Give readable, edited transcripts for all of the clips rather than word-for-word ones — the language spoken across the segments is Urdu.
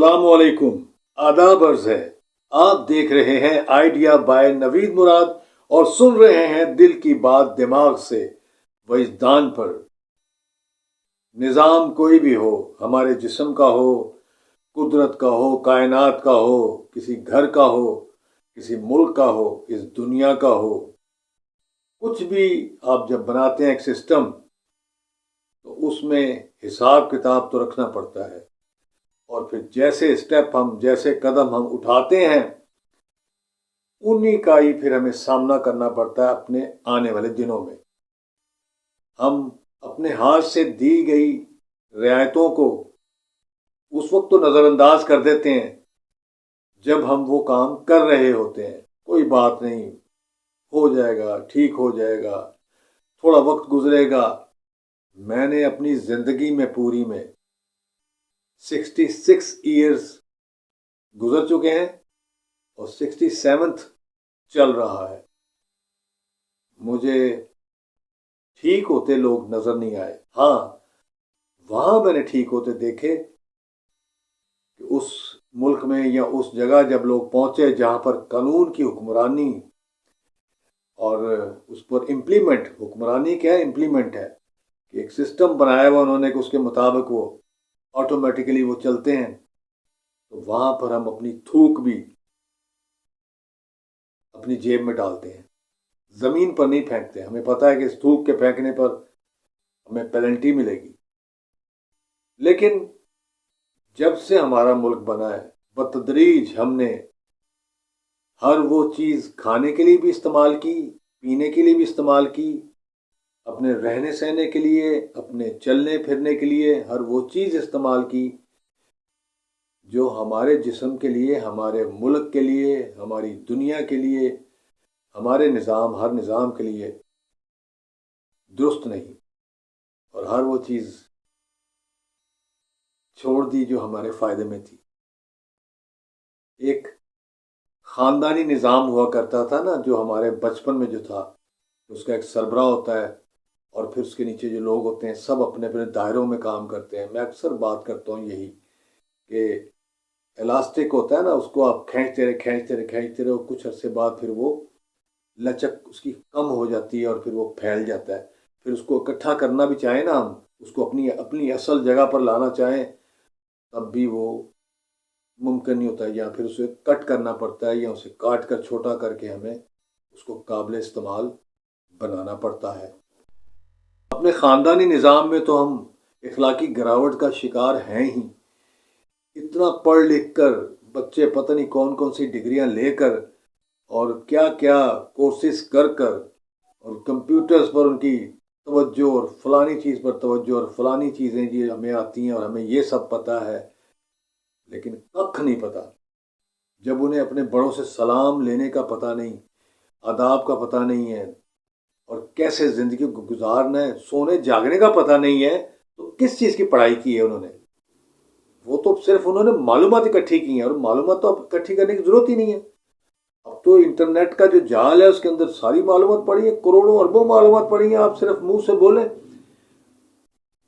السلام علیکم، آداب عرض ہے۔ آپ دیکھ رہے ہیں آئیڈیا بائے نوید مراد اور سن رہے ہیں دل کی بات دماغ سے وجدان پر۔ نظام کوئی بھی ہو، ہمارے جسم کا ہو، قدرت کا ہو، کائنات کا ہو، کسی گھر کا ہو، کسی ملک کا ہو، اس دنیا کا ہو، کچھ بھی آپ جب بناتے ہیں ایک سسٹم تو اس میں حساب کتاب تو رکھنا پڑتا ہے، اور پھر جیسے اسٹیپ جیسے قدم ہم اٹھاتے ہیں انہی کا ہی پھر ہمیں سامنا کرنا پڑتا ہے اپنے آنے والے دنوں میں۔ ہم اپنے ہاتھ سے دی گئی رعایتوں کو اس وقت تو نظر انداز کر دیتے ہیں جب ہم وہ کام کر رہے ہوتے ہیں۔ کوئی بات نہیں، ہو جائے گا، ٹھیک ہو جائے گا، تھوڑا وقت گزرے گا۔ میں نے اپنی زندگی میں پوری میں 66 ایئرز گزر چکے ہیں اور 67 چل رہا ہے۔ مجھے ٹھیک ہوتے لوگ نظر نہیں آئے، ہاں وہاں میں نے ٹھیک ہوتے دیکھے کہ اس ملک میں یا اس جگہ جب لوگ پہنچے جہاں پر قانون کی حکمرانی اور اس پر امپلیمنٹ، حکمرانی کیا ہے، امپلیمنٹ ہے کہ ایک سسٹم بنایا ہوا انہوں نے کہ اس کے مطابق وہ آٹومیٹیکلی وہ چلتے ہیں، تو وہاں پر ہم اپنی تھوک بھی اپنی جیب میں ڈالتے ہیں، زمین پر نہیں پھینکتے۔ ہمیں پتہ ہے کہ اس تھوک کے پھینکنے پر ہمیں پینلٹی ملے گی، لیکن جب سے ہمارا ملک بنا ہے بتدریج ہم نے ہر وہ چیز کھانے کے لیے بھی استعمال کی، پینے کے لیے بھی استعمال کی، اپنے رہنے سہنے کے لیے، اپنے چلنے پھرنے کے لیے ہر وہ چیز استعمال کی جو ہمارے جسم کے لیے، ہمارے ملک کے لیے، ہماری دنیا کے لیے، ہمارے نظام، ہر نظام کے لیے درست نہیں، اور ہر وہ چیز چھوڑ دی جو ہمارے فائدے میں تھی۔ ایک خاندانی نظام ہوا کرتا تھا نا، جو ہمارے بچپن میں جو تھا، اس کا ایک سربراہ ہوتا ہے اور پھر اس کے نیچے جو لوگ ہوتے ہیں سب اپنے اپنے دائروں میں کام کرتے ہیں۔ میں اکثر بات کرتا ہوں یہی کہ الاسٹک ہوتا ہے نا، اس کو آپ کھینچتے رہے کھینچتے رہے کھینچتے رہے، اور کچھ عرصے بعد پھر وہ لچک اس کی کم ہو جاتی ہے اور پھر وہ پھیل جاتا ہے۔ پھر اس کو اکٹھا کرنا بھی چاہیں نا ہم، اس کو اپنی اصل جگہ پر لانا چاہیں تب بھی وہ ممکن نہیں ہوتا ہے، یا پھر اسے کٹ کرنا پڑتا ہے، یا اسے کاٹ کر چھوٹا کر کے ہمیں اس کو قابل استعمال بنانا پڑتا ہے۔ اپنے خاندانی نظام میں تو ہم اخلاقی گراوٹ کا شکار ہیں ہی۔ اتنا پڑھ لکھ کر بچے پتہ نہیں کون کون سی ڈگریاں لے کر اور کیا کیا کورسز کر کر، اور کمپیوٹرز پر ان کی توجہ، اور فلانی چیز پر توجہ، اور فلانی چیزیں جی ہمیں آتی ہیں اور ہمیں یہ سب پتہ ہے، لیکن ککھ نہیں پتہ۔ جب انہیں اپنے بڑوں سے سلام لینے کا پتہ نہیں، آداب کا پتہ نہیں ہے، اور کیسے زندگی کو گزارنا ہے، سونے جاگنے کا پتہ نہیں ہے، تو کس چیز کی پڑھائی کی ہے انہوں نے؟ وہ تو صرف انہوں نے معلومات اکٹھی کی ہیں، اور معلومات تو اب اکٹھی کرنے کی ضرورت ہی نہیں ہے۔ اب تو انٹرنیٹ کا جو جال ہے اس کے اندر ساری معلومات پڑی ہے، کروڑوں اربوں معلومات پڑی ہیں، آپ صرف منہ سے بولیں۔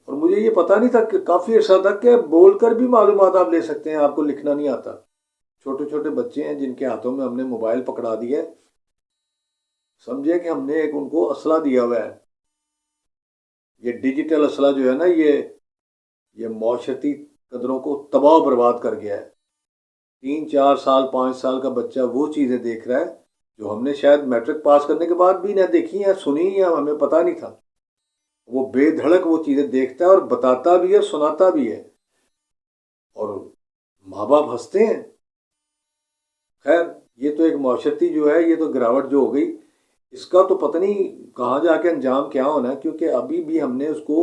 اور مجھے یہ پتہ نہیں تھا کہ کافی عرصہ تک کہ بول کر بھی معلومات آپ لے سکتے ہیں، آپ کو لکھنا نہیں آتا۔ چھوٹے چھوٹے بچے ہیں جن کے ہاتھوں میں ہم نے موبائل پکڑا دیا ہے، سمجھے کہ ہم نے ایک ان کو اسلحہ دیا ہوا ہے۔ یہ ڈیجیٹل اسلحہ جو ہے نا، یہ معاشرتی قدروں کو تباہ و برباد کر گیا ہے۔ 3 4 سال 5 سال کا بچہ وہ چیزیں دیکھ رہا ہے جو ہم نے شاید میٹرک پاس کرنے کے بعد بھی نہ دیکھی ہیں، سنی، یا ہمیں پتہ نہیں تھا۔ وہ بے دھڑک وہ چیزیں دیکھتا ہے اور بتاتا بھی ہے، سناتا بھی ہے، اور ماں باپ ہنستے ہیں۔ خیر، یہ تو ایک معاشرتی جو ہے، یہ تو گراوٹ جو ہو گئی، اس کا تو پتہ نہیں کہاں جا کے انجام کیا ہونا ہے، کیونکہ ابھی بھی ہم نے اس کو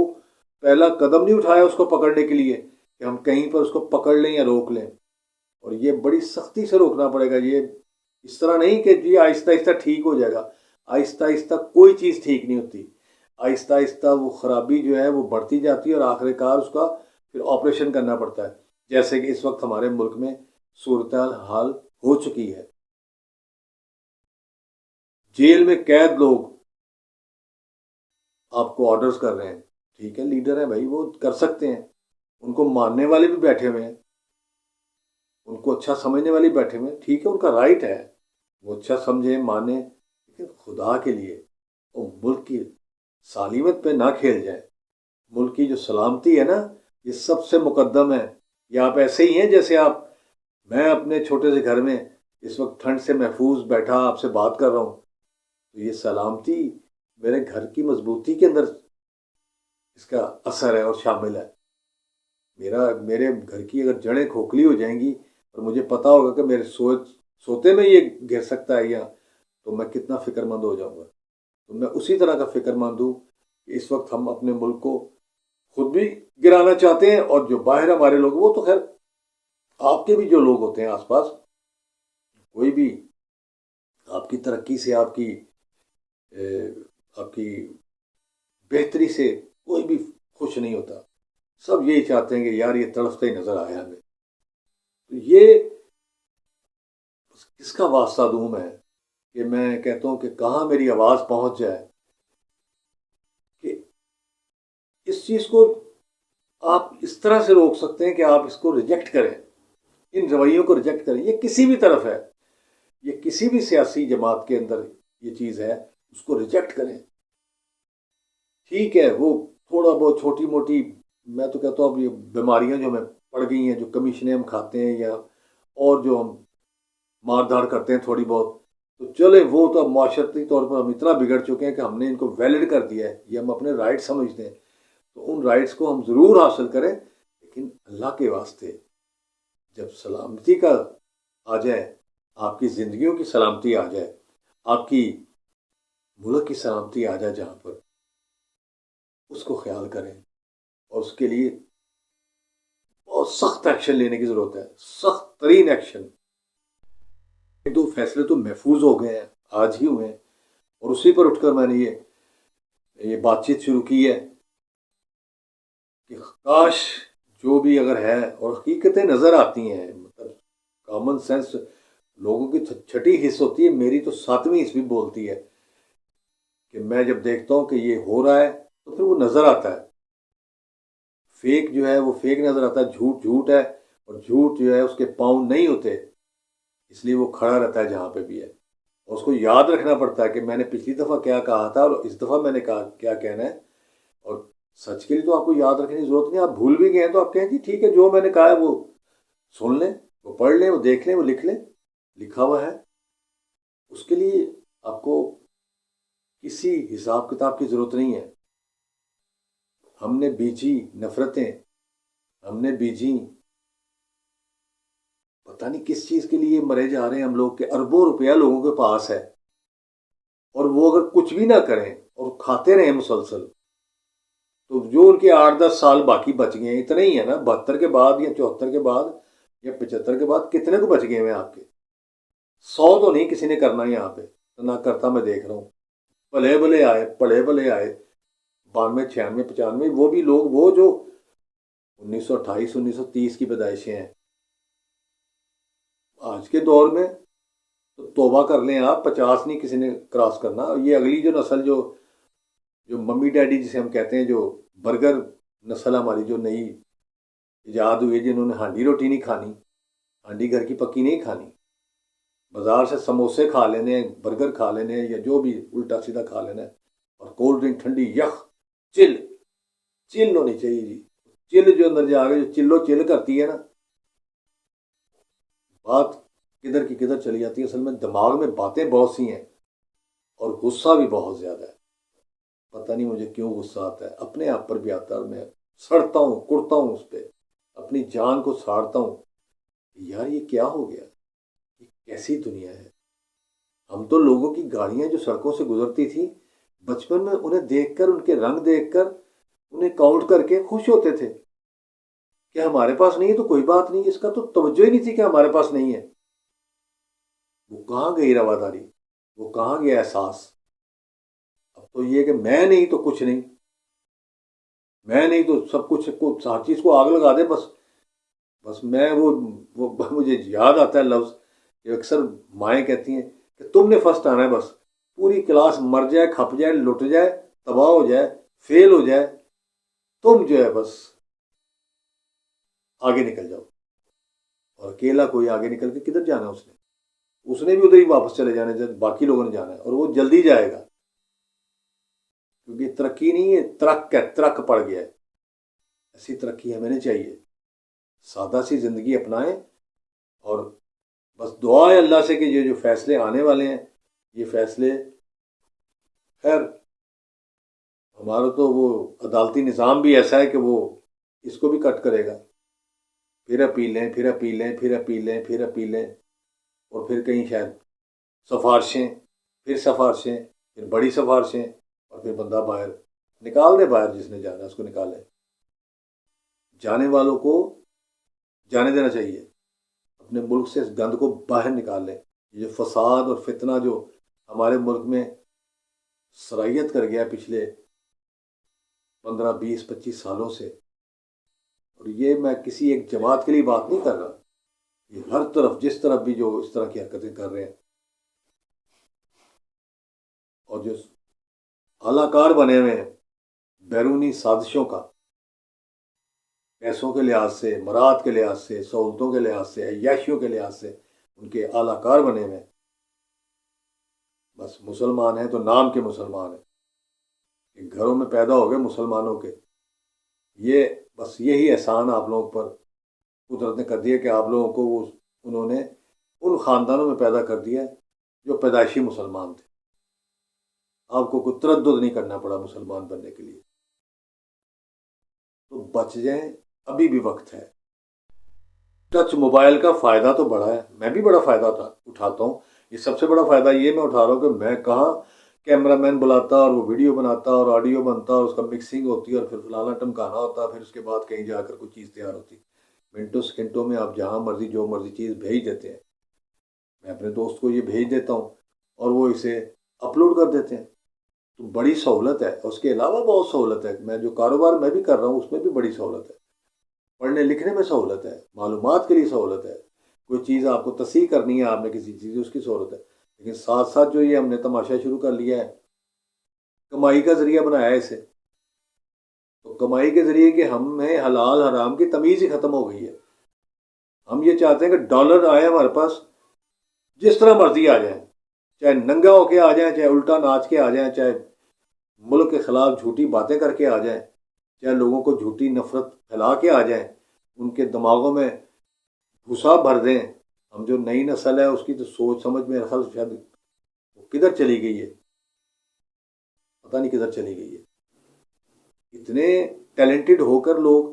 پہلا قدم نہیں اٹھایا اس کو پکڑنے کے لیے کہ ہم کہیں پر اس کو پکڑ لیں یا روک لیں۔ اور یہ بڑی سختی سے روکنا پڑے گا۔ یہ اس طرح نہیں کہ جی آہستہ آہستہ ٹھیک ہو جائے گا، آہستہ آہستہ کوئی چیز ٹھیک نہیں ہوتی۔ آہستہ آہستہ وہ خرابی جو ہے وہ بڑھتی جاتی ہے، اور آخر کار اس کا پھر آپریشن کرنا پڑتا ہے، جیسے کہ اس وقت ہمارے ملک میں صورتحال ہو چکی ہے۔ جیل میں قید لوگ آپ کو آرڈرز کر رہے ہیں، ٹھیک ہے، لیڈر ہیں بھائی، وہ کر سکتے ہیں، ان کو ماننے والے بھی بیٹھے ہوئے ہیں، ان کو اچھا سمجھنے والی بیٹھے ہوئے، ٹھیک ہے، ان کا رائٹ ہے، وہ اچھا سمجھے مانے، لیکن خدا کے لیے وہ ملک کی سالمیت پہ نہ کھیل جائیں۔ ملک کی جو سلامتی ہے نا، یہ سب سے مقدم ہے۔ یہ آپ ایسے ہی ہیں جیسے میں اپنے چھوٹے سے گھر میں اس وقت ٹھنڈ سے محفوظ بیٹھا آپ سے بات کر رہا ہوں، تو یہ سلامتی میرے گھر کی مضبوطی کے اندر اس کا اثر ہے اور شامل ہے۔ میرے گھر کی اگر جڑیں کھوکھلی ہو جائیں گی اور مجھے پتا ہوگا کہ میرے سوتے میں یہ گر سکتا ہے یا، تو میں کتنا فکر مند ہو جاؤں گا۔ تو میں اسی طرح کا فکر مند ہوں کہ اس وقت ہم اپنے ملک کو خود بھی گرانا چاہتے ہیں، اور جو باہر ہمارے لوگ، وہ تو خیر آپ کے بھی جو لوگ ہوتے ہیں آس پاس، کوئی بھی آپ کی ترقی سے، آپ کی بہتری سے کوئی بھی خوش نہیں ہوتا۔ سب یہی چاہتے ہیں کہ یار یہ تڑپتا ہی نظر آیا ہمیں۔ تو یہ کس کا واسطہ دوں میں کہ میں کہتا ہوں کہ کہاں میری آواز پہنچ جائے کہ اس چیز کو آپ اس طرح سے روک سکتے ہیں کہ آپ اس کو ریجیکٹ کریں، ان رویوں کو ریجیکٹ کریں۔ یہ کسی بھی طرف ہے، یہ کسی بھی سیاسی جماعت کے اندر یہ چیز ہے، اس کو ریجیکٹ کریں۔ ٹھیک ہے، وہ تھوڑا بہت چھوٹی موٹی، میں تو کہتا ہوں اب یہ بیماریاں جو ہمیں پڑ گئی ہیں، جو کمیشنیں ہم کھاتے ہیں یا اور جو ہم مار دھاڑ کرتے ہیں تھوڑی بہت، تو چلے وہ تو اب معاشرتی طور پر ہم اتنا بگڑ چکے ہیں کہ ہم نے ان کو ویلڈ کر دیا ہے، یہ ہم اپنے رائٹ سمجھتے ہیں۔ تو ان رائٹس کو ہم ضرور حاصل کریں، لیکن اللہ کے واسطے جب سلامتی کا آ جائے، آپ کی زندگیوں کی سلامتی آ جائے، آپ کی ملک کی سلامتی آ جائے، جہاں پر اس کو خیال کریں، اور اس کے لیے بہت سخت ایکشن لینے کی ضرورت ہے، سخت ترین ایکشن۔ ایک دو فیصلے تو محفوظ ہو گئے ہیں، آج ہی ہوئے ہیں، اور اسی پر اٹھ کر میں نے یہ بات چیت شروع کی ہے کہ کاش جو بھی اگر ہے، اور حقیقتیں نظر آتی ہیں، مطلب کامن سینس لوگوں کی چھٹی حص ہوتی ہے، میری تو ساتویں حص بھی بولتی ہے کہ میں جب دیکھتا ہوں کہ یہ ہو رہا ہے تو پھر وہ نظر آتا ہے، فیک جو ہے وہ فیک نظر آتا ہے، جھوٹ جھوٹ ہے، اور جھوٹ جو ہے اس کے پاؤں نہیں ہوتے، اس لیے وہ کھڑا رہتا ہے جہاں پہ بھی ہے، اور اس کو یاد رکھنا پڑتا ہے کہ میں نے پچھلی دفعہ کیا کہا تھا اور اس دفعہ میں نے کیا کہنا ہے۔ اور سچ کے لیے تو آپ کو یاد رکھنے کی ضرورت نہیں، آپ بھول بھی گئے ہیں تو آپ کہیں جی ٹھیک ہے، جو میں نے کہا ہے وہ سن لیں، وہ پڑھ لیں، وہ دیکھ لیں، وہ لکھ لیں، لکھا ہوا ہے۔ اس کے لیے آپ کو کسی حساب کتاب کی ضرورت نہیں ہے۔ ہم نے بیجی نفرتیں، ہم نے بیجی پتہ نہیں کس چیز کے لیے مرے جا رہے ہیں ہم لوگ، کہ اربوں روپیہ لوگوں کے پاس ہے، اور وہ اگر کچھ بھی نہ کریں اور کھاتے رہیں مسلسل، تو جو ان کے 8-10 سال باقی بچ گئے ہیں، اتنے ہی ہیں نا، 72 کے بعد یا 74 کے بعد یا 75 کے بعد کتنے کو بچ گئے ہیں آپ کے؟ 100 تو نہیں کسی نے کرنا یہاں پہ، نہ کرتا میں دیکھ رہا ہوں۔ بھلے بھلے آئے، پڑھے بھلے آئے، 92 96 95، وہ بھی لوگ وہ جو 1928 1930 کی پیدائشیں ہیں، آج کے دور میں تو توبہ کر لیں آپ، 50 نہیں کسی نے کراس کرنا۔ یہ اگلی جو نسل جو ممی ڈیڈی جسے ہم کہتے ہیں، جو برگر نسل ہماری جو نئی ایجاد ہوئی ہے، جنہوں نے ہانڈی روٹی نہیں کھانی، ہانڈی گھر کی پکی نہیں کھانی، بازار سے سموسے کھا لینے، برگر کھا لینے، یا جو بھی الٹا سیدھا کھا لینا ہے، اور کولڈ ڈرنک ٹھنڈی یخ چل چل ہونی چاہیے جی۔ چل جو اندر جا کے جو چلو چل کرتی ہے نا، بات کدھر کی کدھر چلی جاتی ہے۔ اصل میں دماغ میں باتیں بہت سی ہیں اور غصہ بھی بہت زیادہ ہے، پتہ نہیں مجھے کیوں غصہ آتا ہے، اپنے آپ پر بھی آتا ہے، اور میں سڑتا ہوں، کڑتا ہوں اس پہ، اپنی جان کو ساڑتا ہوں، یار یہ کیا ہو گیا، یہ کیسی دنیا ہے۔ ہم تو لوگوں کی گاڑیاں جو سڑکوں سے گزرتی تھیں، بچپن میں انہیں دیکھ کر، ان کے رنگ دیکھ کر، انہیں کاؤنٹ کر کے خوش ہوتے تھے کہ ہمارے پاس نہیں ہے تو کوئی بات نہیں، اس کا تو توجہ ہی نہیں تھی کہ ہمارے پاس نہیں ہے۔ وہ کہاں گئی رواداری، وہ کہاں گیا احساس؟ اب تو یہ کہ میں نہیں تو کچھ نہیں، میں نہیں تو سب کچھ، ہر چیز کو آگ لگا دے بس۔ میں وہ مجھے یاد آتا ہے لفظ کہ اکثر مائیں کہتی ہیں کہ تم نے فرسٹ آنا ہے، بس پوری کلاس مر جائے، کھپ جائے، لٹ جائے، تباہ ہو جائے، فیل ہو جائے، تم جو ہے بس آگے نکل جاؤ۔ اور اکیلا کوئی آگے نکل کے کدھر جانا اس نے بھی ادھر ہی واپس چلے جانے جب باقی لوگوں نے جانا ہے، اور وہ جلدی جائے گا، کیونکہ ترقی نہیں ہے، ترک ہے، ترک پڑ گیا ہے۔ ایسی ترقی ہمیں نہیں چاہیے، سادہ سی زندگی اپنائیں، اور بس دعا ہے اللہ سے کہ یہ جو فیصلے آنے والے ہیں، یہ فیصلے، خیر ہمارا تو وہ عدالتی نظام بھی ایسا ہے کہ وہ اس کو بھی کٹ کرے گا، پھر اپیلیں، پھر اپیلیں، پھر اپیلیں، پھر اپیلیں، اور پھر کہیں شاید سفارشیں، پھر سفارشیں، پھر بڑی سفارشیں، اور پھر بندہ باہر نکال دے، باہر جس نے جانا ہے اس کو نکالے۔ جانے والوں کو جانے دینا چاہیے، اپنے ملک سے اس گند کو باہر نکال لیں۔ یہ فساد اور فتنہ جو ہمارے ملک میں سرایت کر گیا پچھلے 15 20 25 سالوں سے، اور یہ میں کسی ایک جماعت کے لیے بات نہیں کر رہا، یہ ہر طرف جس طرف بھی جو اس طرح کی حرکتیں کر رہے ہیں، اور جو اعلی کار بنے ہوئے ہیں بیرونی سازشوں کا، پیسوں کے لحاظ سے، مراد کے لحاظ سے، سہولتوں کے لحاظ سے، عیاشیوں کے لحاظ سے ان کے اعلی کار بنے ہوئے ہیں، بس مسلمان ہیں تو نام کے مسلمان ہیں، کہ گھروں میں پیدا ہو گئے مسلمانوں کے، یہ بس یہی احسان آپ لوگوں پر قدرت نے کر دیا کہ آپ لوگوں کو انہوں نے ان خاندانوں میں پیدا کر دیا جو پیدائشی مسلمان تھے، آپ کو کوئی تردد نہیں کرنا پڑا مسلمان بننے کے لیے، تو بچ جائیں، ابھی بھی وقت ہے۔ ٹچ موبائل کا فائدہ تو بڑا ہے، میں بھی بڑا فائدہ اٹھاتا ہوں، یہ سب سے بڑا فائدہ یہ میں اٹھا رہا ہوں کہ میں کہاں کیمرہ مین بلاتا اور وہ ویڈیو بناتا اور آڈیو بنتا اور اس کا مکسنگ ہوتی اور پھر فلانا ٹمکانا ہوتا، پھر اس کے بعد کہیں جا کر کوئی چیز تیار ہوتی، منٹوں سیکنڈوں میں آپ جہاں مرضی جو مرضی چیز بھیج دیتے ہیں، میں اپنے دوست کو یہ بھیج دیتا ہوں اور وہ اسے اپلوڈ کر دیتے ہیں، تو بڑی سہولت ہے۔ اس کے علاوہ بہت سہولت ہے، میں جو کاروبار میں بھی کر رہا ہوں اس میں بھی بڑی سہولت ہے، پڑھنے لکھنے میں سہولت ہے، معلومات کے لیے سہولت ہے، کوئی چیز آپ کو تصحیح کرنی ہے آپ نے کسی چیز اس کی سہولت ہے، لیکن ساتھ ساتھ جو یہ ہم نے تماشا شروع کر لیا ہے، کمائی کا ذریعہ بنایا ہے اسے، تو کمائی کے ذریعے کہ ہمیں حلال حرام کی تمیز ہی ختم ہو گئی ہے۔ ہم یہ چاہتے ہیں کہ ڈالر آئے ہمارے پاس، جس طرح مرضی آ جائیں، چاہے ننگا ہو کے آ جائیں، چاہے الٹا ناچ کے آ جائیں، چاہے ملک کے خلاف جھوٹی باتیں کر کے آ جائیں، چاہے لوگوں کو جھوٹی نفرت پھیلا کے آ جائیں، ان کے دماغوں میں گھسا بھر دیں۔ ہم جو نئی نسل ہے اس کی تو سوچ سمجھ میرے خیال سے شاید وہ کدھر چلی گئی ہے، پتہ نہیں کدھر چلی گئی ہے۔ اتنے ٹیلنٹڈ ہو کر لوگ،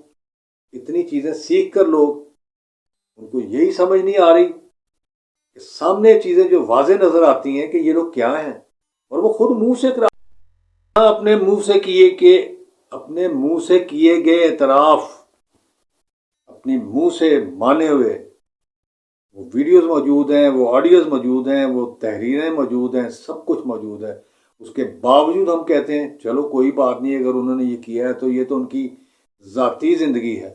اتنی چیزیں سیکھ کر لوگ، ان کو یہی سمجھ نہیں آ رہی کہ سامنے چیزیں جو واضح نظر آتی ہیں کہ یہ لوگ کیا ہیں، اور وہ خود منہ سے اپنے منہ سے کیے گئے اعتراف، اپنی منہ سے مانے ہوئے وہ ویڈیوز موجود ہیں، وہ آڈیوز موجود ہیں، وہ تحریریں موجود ہیں، سب کچھ موجود ہے، اس کے باوجود ہم کہتے ہیں چلو کوئی بات نہیں، اگر انہوں نے یہ کیا ہے تو یہ تو ان کی ذاتی زندگی ہے۔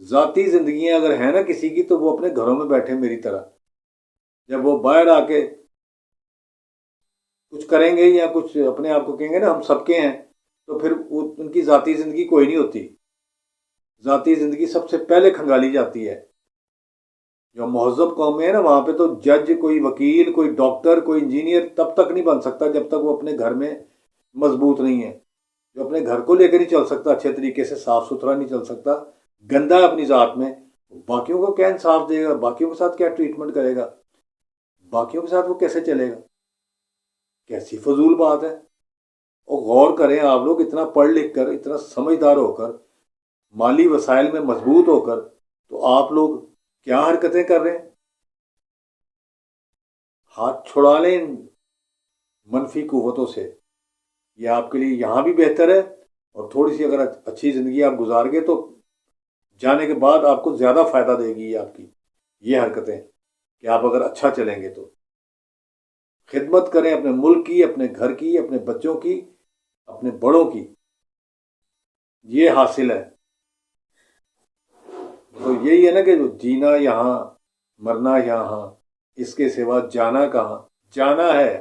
ذاتی زندگیاں اگر ہیں نا کسی کی، تو وہ اپنے گھروں میں بیٹھے میری طرح، جب وہ باہر آ کے کچھ کریں گے یا کچھ اپنے آپ کو کہیں گے نا ہم سب کے ہیں، تو پھر ان کی ذاتی زندگی کوئی نہیں ہوتی۔ ذاتی زندگی سب سے پہلے کھنگالی جاتی ہے۔ جو مہذب قومیں ہیں نا وہاں پہ تو جج، کوئی وکیل، کوئی ڈاکٹر، کوئی انجینئر تب تک نہیں بن سکتا جب تک وہ اپنے گھر میں مضبوط نہیں ہے۔ جو اپنے گھر کو لے کر نہیں چل سکتا، اچھے طریقے سے صاف ستھرا نہیں چل سکتا، گندا ہے اپنی ذات میں، باقیوں کو کیا انصاف دے گا؟ باقیوں کے ساتھ کیا ٹریٹمنٹ کرے گا؟ باقیوں کے ساتھ وہ کیسے چلے گا؟ کیسی فضول بات ہے۔ اور غور کریں آپ لوگ، اتنا پڑھ لکھ کر، اتنا سمجھدار ہو کر، مالی وسائل میں مضبوط ہو کر، تو آپ لوگ کیا حرکتیں کر رہے ہیں؟ ہاتھ چھڑا لیں ان منفی قوتوں سے، یہ آپ کے لیے یہاں بھی بہتر ہے، اور تھوڑی سی اگر اچھی زندگی آپ گزار گے تو جانے کے بعد آپ کو زیادہ فائدہ دے گی آپ کی یہ حرکتیں، کہ آپ اگر اچھا چلیں گے تو خدمت کریں اپنے ملک کی، اپنے گھر کی، اپنے بچوں کی، اپنے بڑوں کی، یہ حاصل ہے۔ تو یہی ہے نا کہ جینا یہاں، مرنا یہاں، اس کے سوا جانا کہاں؟ جانا ہے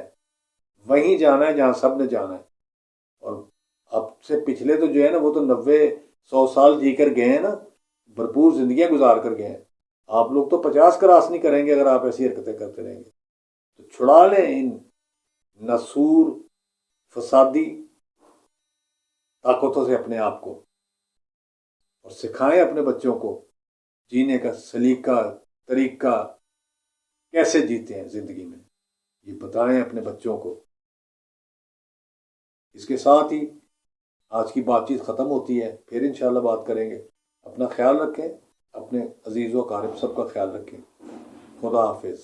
وہیں جانا ہے جہاں سب نے جانا ہے، اور اب سے پچھلے تو جو ہے نا وہ تو 90 100 سال جی کر گئے ہیں نا، بھرپور زندگیاں گزار کر گئے ہیں۔ آپ لوگ تو 50 کراس نہیں کریں گے اگر آپ ایسی حرکتیں کرتے رہیں گے. تو چھڑا لیں ان نسور فسادی طاقتوں سے اپنے آپ کو، اور سکھائیں اپنے بچوں کو جینے کا سلیقہ، طریقہ، کیسے جیتے ہیں زندگی میں، یہ بتائیں اپنے بچوں کو. اس کے ساتھ ہی آج کی بات چیت ختم ہوتی ہے، پھر انشاءاللہ بات کریں گے. اپنا خیال رکھیں، اپنے عزیز و اقارب سب کا خیال رکھیں. خدا حافظ.